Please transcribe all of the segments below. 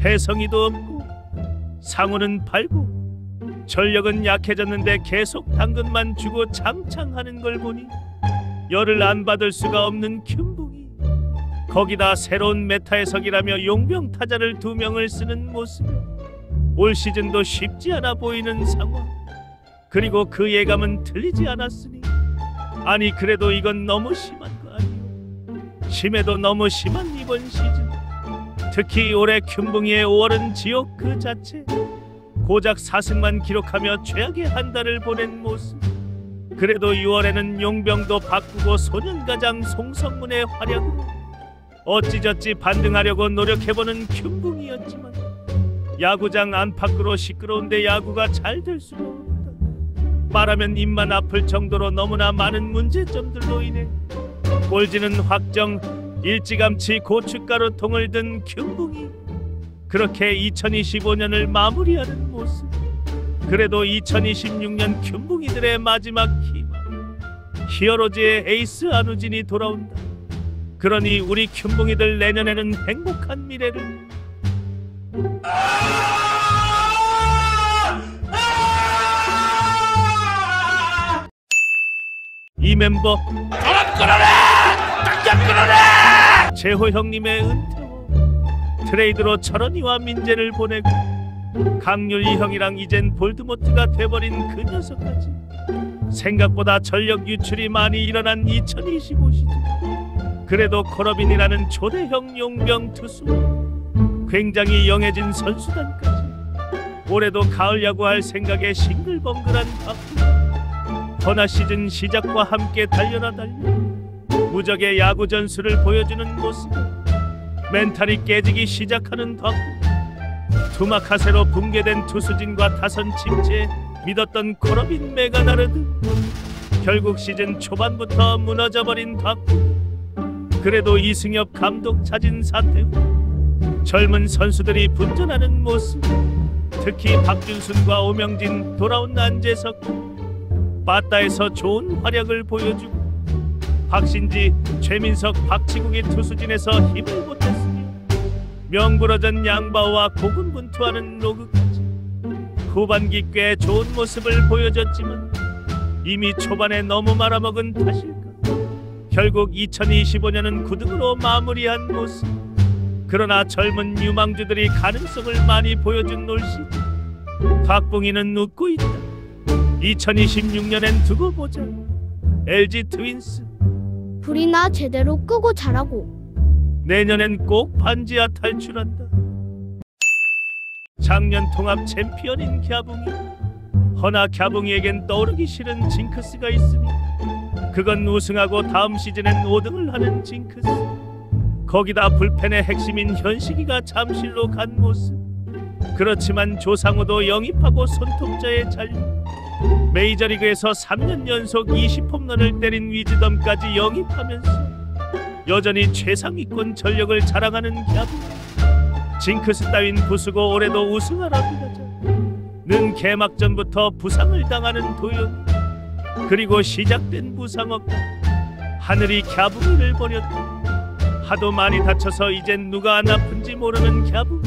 혜성이도 없고 상우는 팔고 전력은 약해졌는데 계속 당근만 주고 장창하는 걸 보니 열을 안 받을 수가 없는 큐붕이, 거기다 새로운 메타 해석이라며 용병 타자를 2명을 쓰는 모습, 올 시즌도 쉽지 않아 보이는 상황. 그리고 그 예감은 틀리지 않았으니, 아니 그래도 이건 너무 심한 거 아니오? 심해도 너무 심한 이번 시즌. 특히 올해 큐붕이의 5월은 지옥 그 자체. 고작 4승만 기록하며 최악의 한 달을 보낸 모습. 그래도 6월에는 용병도 바꾸고 소년가장 송성문의 활약으로 어찌저찌 반등하려고 노력해보는 큐붕이었지만, 야구장 안팎으로 시끄러운데 야구가 잘 될 수가 없다. 말하면 입만 아플 정도로 너무나 많은 문제점들로 인해 꼴찌는 확정, 일찌감치 고춧가루 통을 든 큐붕이 그렇게 2025년을 마무리하는 모습. 그래도 2026년 큐붕이들의 마지막 희망, 히어로즈의 에이스 안우진이 돌아온다. 그러니 우리 큐붕이들 내년에는 행복한 미래를. 이 멤버 당장 끊어내! 당장 끊어내! 재호 형님의 은퇴호 트레이드로 철원이와 민재를 보내고 강률이 형이랑 이젠 볼드모트가 돼버린 그 녀석까지. 생각보다 전력 유출이 많이 일어난 2025 시즌. 그래도 코러빈이라는 초대형 용병 투수, 굉장히 영해진 선수단까지. 올해도 가을 야구할 생각에 싱글벙글한 바쁘. 허나 시즌 시작과 함께 달려라 달려 무적의 야구 전술을 보여주는 모습. 멘탈이 깨지기 시작하는 덕후. 투마카세로 붕괴된 투수진과 타선 침체에 믿었던 코러빈 메가나르드. 결국 시즌 초반부터 무너져버린 덕후. 그래도 이승엽 감독 자진 사퇴 후 젊은 선수들이 분전하는 모습. 특히 박준순과 오명진, 돌아온 안재석, 빠따에서 좋은 활약을 보여주고 박신지, 최민석, 박치국이 투수진에서 힘을 보탰으며 명불허전 양바오와 고군분투하는 로그까지 후반기 꽤 좋은 모습을 보여줬지만 이미 초반에 너무 말아먹은 탓일까 결국 2025년은 9등으로 마무리한 모습. 그러나 젊은 유망주들이 가능성을 많이 보여준 올 시즌. 박봉희는 웃고 있다. 2026년엔 두고 보자. LG 트윈스 불이나 제대로 끄고 자라고. 내년엔 꼭 반지하 탈출한다. 작년 통합 챔피언인 갸붕이. 허나 갸붕이에겐 떠오르기 싫은 징크스가 있으니 그건 우승하고 다음 시즌엔 5등을 하는 징크스. 거기다 불펜의 핵심인 현식이가 잠실로 간 모습. 그렇지만 조상우도 영입하고 손톱자의 잔류. 메이저리그에서 3년 연속 20홈런을 때린 위즈덤까지 영입하면서 여전히 최상위권 전력을 자랑하는 갸붕. 징크스 따윈 부수고 올해도 우승하라 빌어자. 는 개막전부터 부상을 당하는 도연. 그리고 시작된 부상 억까 하늘이 갸붕이를 버렸다. 하도 많이 다쳐서 이젠 누가 안 아픈지 모르는 갸붕.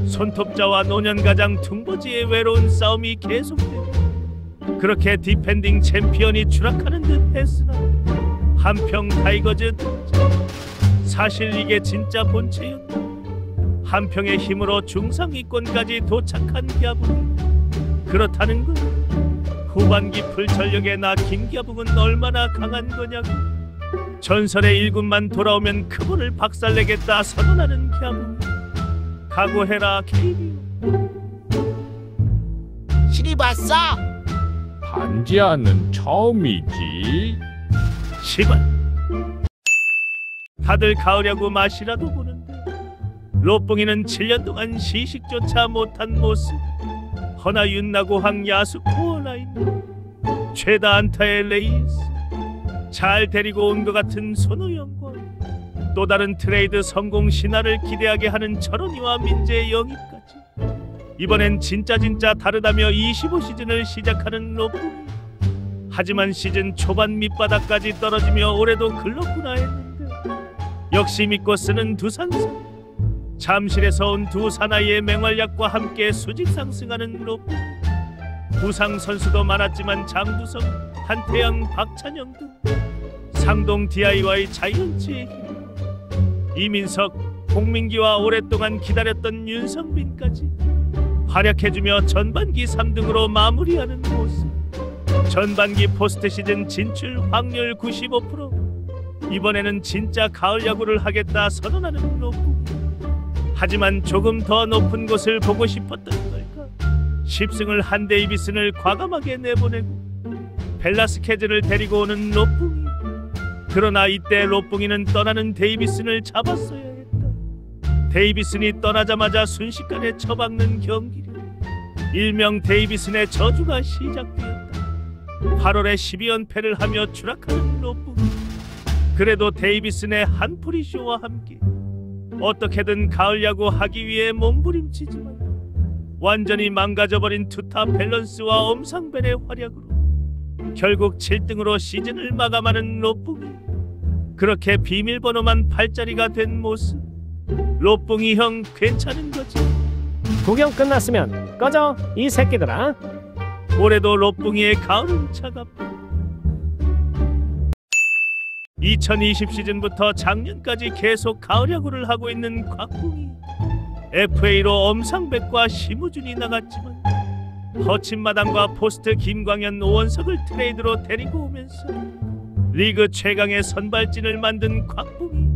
손톱자와 노년가장 퉁버지의 외로운 싸움이 계속되고 그렇게 디펜딩 챔피언이 추락하는 듯 했으나 한평 타이거즈 등장. 사실 이게 진짜 본체였다. 한평의 힘으로 중상위권까지 도착한 갸붕. 그렇다는 건 후반기 풀 전력에 나 김갸붕은 얼마나 강한 거냐고. 전설의 1군만 돌아오면 크볼을 박살내겠다 선언하는 갸붕. 각오해라 KBO. 시리 봤어? 반지하는 처음이지. 시발. 다들 가을 야구 맛이라도 보는데 롯봉이는 7년 동안 시식조차 못한 모습. 허나 윤나고항 야수 코어라인 최다 안타의 레이스. 잘 데리고 온 것 같은 손호영과 또 다른 트레이드 성공 신화를 기대하게 하는 철원이와 민재의 영입까지. 이번엔 진짜 다르다며 25 시즌을 시작하는 롯봉이. 하지만 시즌 초반 밑바닥까지 떨어지며 올해도 글렀구나 했는데 역시 믿고 쓰는 두산성. 잠실에서 온 두 사나이의 맹활약과 함께 수직 상승하는 로프. 부상 선수도 많았지만 장두성, 한태양, 박찬영 등 상동 DIY 자이언츠의 힘, 이민석, 홍민기와 오랫동안 기다렸던 윤성빈까지 활약해주며 전반기 3등으로 마무리하는 모습. 전반기 포스트 시즌 진출 확률 95%. 이번에는 진짜 가을 야구를 하겠다 선언하는 로프. 하지만 조금 더 높은 곳을 보고 싶었던 걸까? 10승을 한 데이비슨을 과감하게 내보내고 벨라스케즈를 데리고 오는 로뿡이. 그러나 이때 로뿡이는 떠나는 데이비슨을 잡았어야 했다. 데이비슨이 떠나자마자 순식간에 처박는 경기력. 일명 데이비슨의 저주가 시작되었다. 8월에 12연패를 하며 추락하는 로뿡. 그래도 데이비슨의 한풀이쇼와 함께 어떻게든 가을 야구 하기 위해 몸부림치지만 완전히 망가져버린 투타 밸런스와 엄상벨의 활약으로 결국 7등으로 시즌을 마감하는 로뿡이. 그렇게 비밀번호만 8자리가 된 모습. 로뿡이 형 괜찮은 거지? 구경 끝났으면 꺼져 이 새끼들아. 올해도 로뿡이의 가을은 차갑다. 2020 시즌부터 작년까지 계속 가을 야구를 하고 있는 곽붕이. FA로 엄상백과 심우준이 나갔지만 허친마당과 포스트 김광현, 오원석을 트레이드로 데리고 오면서 리그 최강의 선발진을 만든 곽붕이.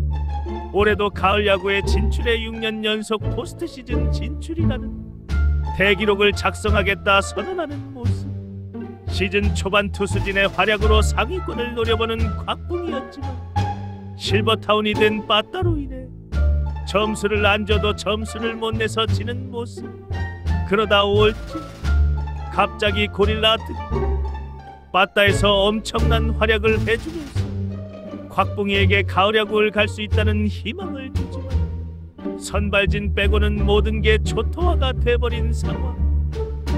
올해도 가을 야구에 진출해 6년 연속 포스트 시즌 진출이라는 대기록을 작성하겠다 선언하는 모습. 시즌 초반 투수진의 활약으로 상위권을 노려보는 곽붕이었지만 실버타운이 된 빠따로 인해 점수를 안 줘도 점수를 못 내서 지는 모습. 그러다 5월쯤 갑자기 고릴라 등 빠따에서 엄청난 활약을 해주면서 곽붕이에게 가을 야구를 갈 수 있다는 희망을 주지만 선발진 빼고는 모든 게 초토화가 돼버린 상황.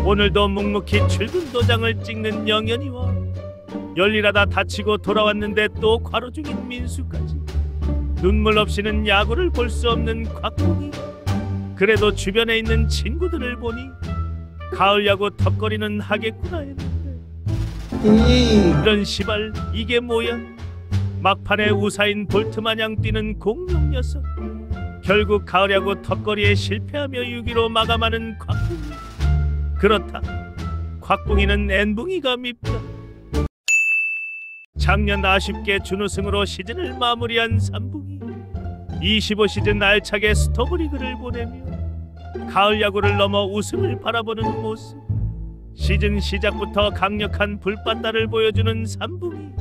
오늘도 묵묵히 출근 도장을 찍는 영현이와 열일하다 다치고 돌아왔는데 또 과로 중인 민수까지 눈물 없이는 야구를 볼 수 없는 곽붕이. 그래도 주변에 있는 친구들을 보니 가을 야구 턱걸이는 하겠구나 했는데 이런 시발 이게 뭐야? 막판에 우사인 볼트 마냥 뛰는 공룡 녀석. 결국 가을 야구 턱걸이에 실패하며 6위로 마감하는 곽붕이. 그렇다. 곽붕이는 N붕이가 밉다. 작년 아쉽게 준우승으로 시즌을 마무리한 3붕이 25 시즌 알차게 스토브리그를 보내며 가을 야구를 넘어 우승을 바라보는 모습. 시즌 시작부터 강력한 불빠따를 보여주는 3붕이.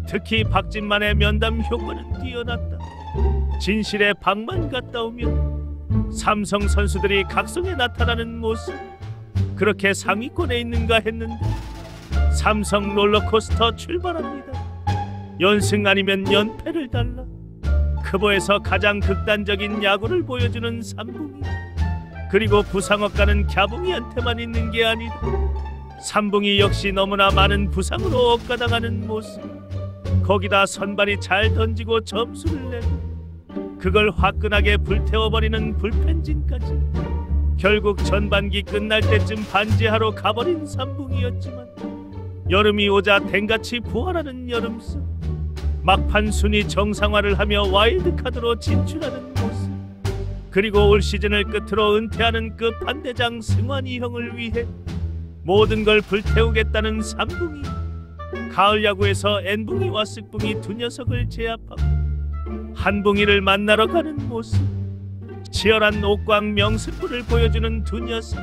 특히 박진만의 면담 효과는 뛰어났다. 진실의 방만 갔다 오면 삼성 선수들이 각성해 나타나는 모습. 그렇게 상위권에 있는가 했는데 삼성 롤러코스터 출발합니다. 연승 아니면 연패를 달라. 크보에서 가장 극단적인 야구를 보여주는 삼붕이. 그리고 부상억가는 갸붕이한테만 있는 게 아니다. 삼붕이 역시 너무나 많은 부상으로 억가당하는 모습. 거기다 선발이 잘 던지고 점수를 내고 그걸 화끈하게 불태워버리는 불펜진까지. 결국 전반기 끝날 때쯤 반지하러 가버린 삼붕이었지만 여름이 오자 댕같이 부활하는 여름수. 막판 순위 정상화를 하며 와일드카드로 진출하는 모습. 그리고 올 시즌을 끝으로 은퇴하는 끝판대장 승환이 형을 위해 모든 걸 불태우겠다는 삼붕이. 가을 야구에서 N붕이와 쓱붕이 두 녀석을 제압하고 한붕이를 만나러 가는 모습. 치열한 옥광 명승부를 보여주는 두 녀석.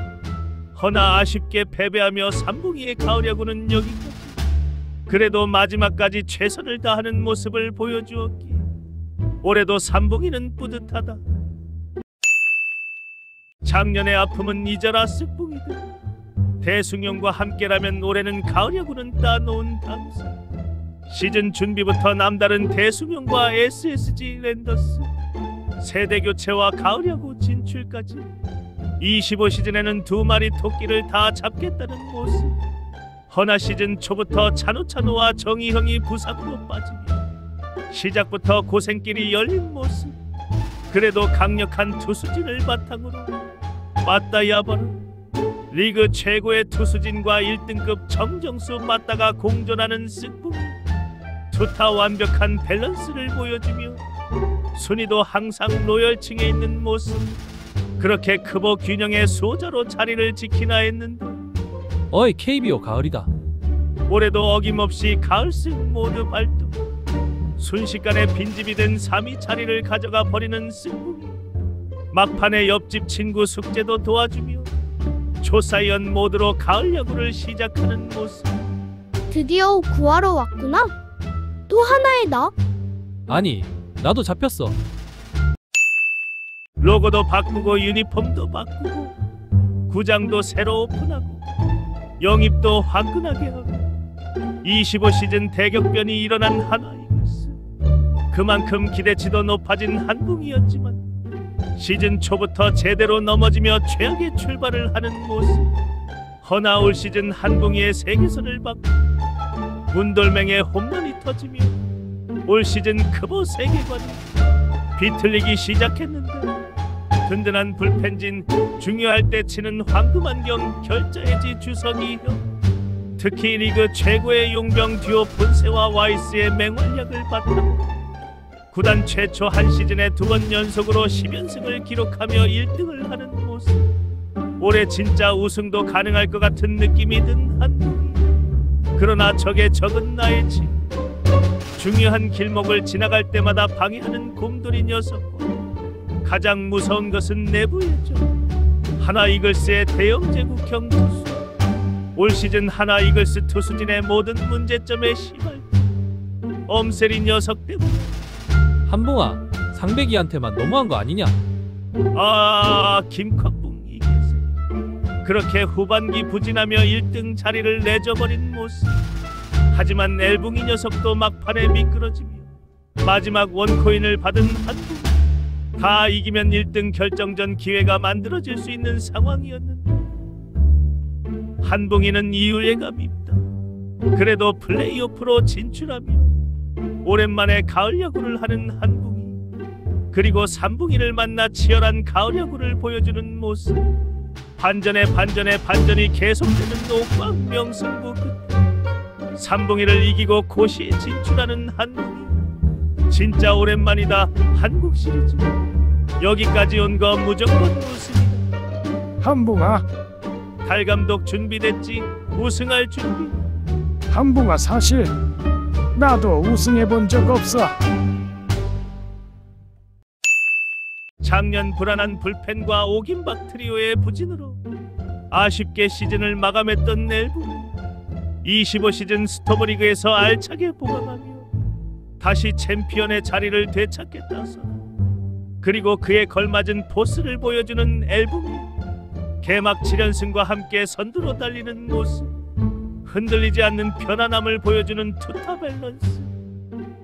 허나 아쉽게 패배하며 삼붕이의 가을 야구는 여기까지. 그래도 마지막까지 최선을 다하는 모습을 보여주었기에 올해도 삼붕이는 뿌듯하다. 작년의 아픔은 잊어라 쓱붕이들. 대승용과 함께라면 올해는 가을 야구는 따놓은 당사. 시즌 준비부터 남다른 대승용과 SSG 랜더스 세대 교체와 가을 야구 진출까지 25 시즌에는 두 마리 토끼를 다 잡겠다는 모습. 허나 시즌 초부터 찬우찬우와 정희형이 부상으로 빠지며 시작부터 고생길이 열린 모습. 그래도 강력한 투수진을 바탕으로 빠따 야바라 리그 최고의 투수진과 1등급 정정수 빠따가 공존하는 승부. 투타 완벽한 밸런스를 보여주며 순위도 항상 로열층에 있는 모습. 그렇게 크보 균형의 수호자로 자리를 지키나 했는데 어이 KBO 가을이다. 올해도 어김없이 가을승 모두 발동. 순식간에 빈집이 된 3위 자리를 가져가 버리는 승부. 막판에 옆집 친구 숙제도 도와주며 조사연 모드로 가을 야구를 시작하는 모습. 드디어 구하러 왔구나. 또 하나의 나? 아니 나도 잡혔어. 로고도 바꾸고 유니폼도 바꾸고 구장도 새로 오픈하고 영입도 화끈하게 하고 25시즌 대격변이 일어난 하나이글스. 그만큼 기대치도 높아진 한붕이었지만 시즌 초부터 제대로 넘어지며 최악의 출발을 하는 모습. 허나 올 시즌 한붕이의 세계선을 받고 문돌맹의 홈런이 터지며 올 시즌 크보 세계관이 비틀리기 시작했는데 든든한 불펜진, 중요할 때 치는 황금안경 결자해지 주석이 형. 특히 리그 최고의 용병 듀오 본세와 와이스의 맹활약을 바탕으로 구단 최초 한 시즌에 2번 연속으로 10연승을 기록하며 1등을 하는 모습. 올해 진짜 우승도 가능할 것 같은 느낌이 든 한국이. 그러나 적의 적은 나의 친. 중요한 길목을 지나갈 때마다 방해하는 곰돌이 녀석과 가장 무서운 것은 내부이죠. 하나 이글스의 대형 제국형 투수. 올 시즌 하나 이글스 투수진의 모든 문제점의 시발 엄세리 녀석 때문에. 한봉아 상백이한테만 너무한 거 아니냐? 김곽봉 이 개새. 그렇게 후반기 부진하며 1등 자리를 내줘버린 모습. 하지만 엘붕이 녀석도 막판에 미끄러지며 마지막 원코인을 받은 한국. 다 이기면 1등 결정전 기회가 만들어질 수 있는 상황이었는데 한붕이는 이유애가 밉다. 그래도 플레이오프로 진출하며 오랜만에 가을 야구를 하는 한붕이, 그리고 삼붕이를 만나 치열한 가을 야구를 보여주는 모습. 반전에 반전이 계속되는 옥광 명승부 끝에 삼붕이를 이기고 고시에 진출하는 한붕이. 진짜 오랜만이다. 한국 시리즈 여기까지 온 거 무조건 우승이다. 한붕아, 달 감독 준비됐지? 우승할 준비. 한붕아, 사실 나도 우승해 본 적 없어. 작년 불안한 불펜과 오김박 트리오의 부진으로 아쉽게 시즌을 마감했던 엘붕이 25시즌 스토브리그에서 알차게 보강하며 다시 챔피언의 자리를 되찾겠다서. 그리고 그에 걸맞은 포스를 보여주는 엘붕이 개막 7연승과 함께 선두로 달리는 모습. 흔들리지 않는 편안함을 보여주는 투타 밸런스.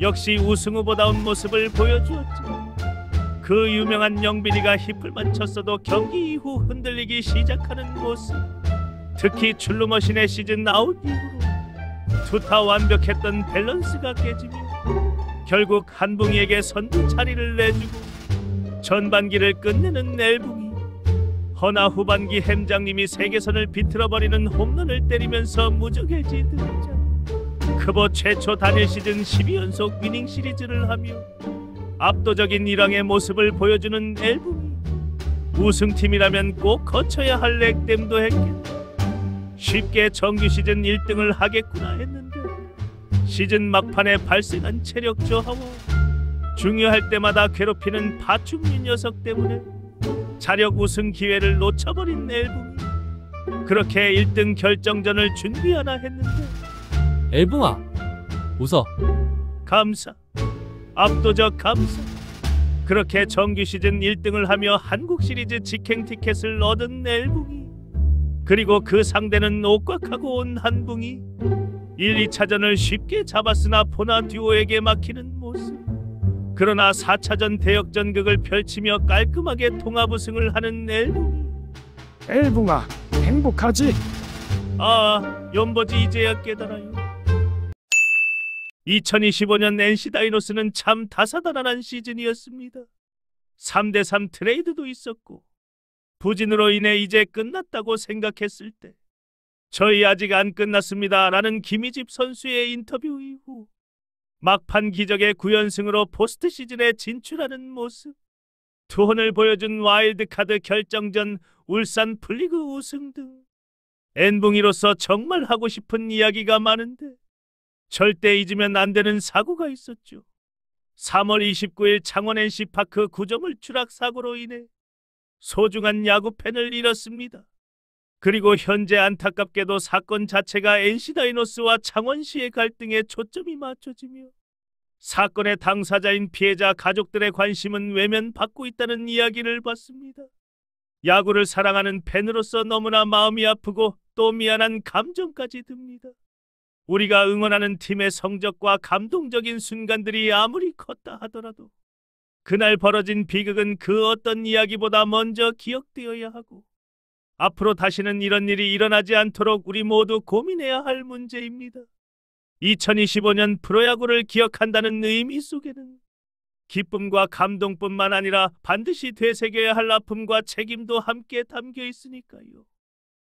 역시 우승 후보다운 모습을 보여주었죠. 그 유명한 영빈이가 힙을만 쳤어도 경기 이후 흔들리기 시작하는 모습. 특히 출루머신의 시즌 아웃 이후로 투타 완벽했던 밸런스가 깨지며 결국 한붕이에게 선두 자리를 내주고 전반기를 끝내는 엘붕이. 허나 후반기 햄장님이 세계선을 비틀어버리는 홈런을 때리면서 무적해지 등장. 크보 최초 단일 시즌 12연속 위닝 시리즈를 하며 압도적인 1왕의 모습을 보여주는 엘붕이. 우승팀이라면 꼭 거쳐야 할 렉댐도 했겠다. 쉽게 정규 시즌 1등을 하겠구나 했는데 시즌 막판에 발생한 체력 저하와 중요할 때마다 괴롭히는 파충류 녀석 때문에 자력 우승 기회를 놓쳐버린 엘붕이. 그렇게 1등 결정전을 준비하나 했는데 엘붕아 웃어. 감사. 압도적 감사. 그렇게 정규 시즌 1등을 하며 한국 시리즈 직행 티켓을 얻은 엘붕이. 그리고 그 상대는 옥곽하고 온 한붕이. 1, 2차전을 쉽게 잡았으나 포나 듀오에게 막히는 모습. 그러나 4차전 대역전극을 펼치며 깔끔하게 통합 우승을 하는 엘붕이. 엘붕아, 행복하지? 연보지 이제야 깨달아요. 2025년 NC 다이노스는 참 다사다난한 시즌이었습니다. 3대3 트레이드도 있었고 부진으로 인해 이제 끝났다고 생각했을 때 저희 아직 안 끝났습니다라는 김희집 선수의 인터뷰 이후 막판 기적의 9연승으로 포스트 시즌에 진출하는 모습, 투혼을 보여준 와일드카드 결정전 울산 풀리그 우승 등 N붕이로서 정말 하고 싶은 이야기가 많은데 절대 잊으면 안 되는 사고가 있었죠. 3월 29일 창원 NC파크 구조물 추락 사고로 인해 소중한 야구 팬을 잃었습니다. 그리고 현재 안타깝게도 사건 자체가 NC다이노스와 창원시의 갈등에 초점이 맞춰지며 사건의 당사자인 피해자 가족들의 관심은 외면받고 있다는 이야기를 봤습니다. 야구를 사랑하는 팬으로서 너무나 마음이 아프고 또 미안한 감정까지 듭니다. 우리가 응원하는 팀의 성적과 감동적인 순간들이 아무리 컸다 하더라도 그날 벌어진 비극은 그 어떤 이야기보다 먼저 기억되어야 하고 앞으로 다시는 이런 일이 일어나지 않도록 우리 모두 고민해야 할 문제입니다. 2025년 프로야구를 기억한다는 의미 속에는 기쁨과 감동뿐만 아니라 반드시 되새겨야 할 아픔과 책임도 함께 담겨 있으니까요.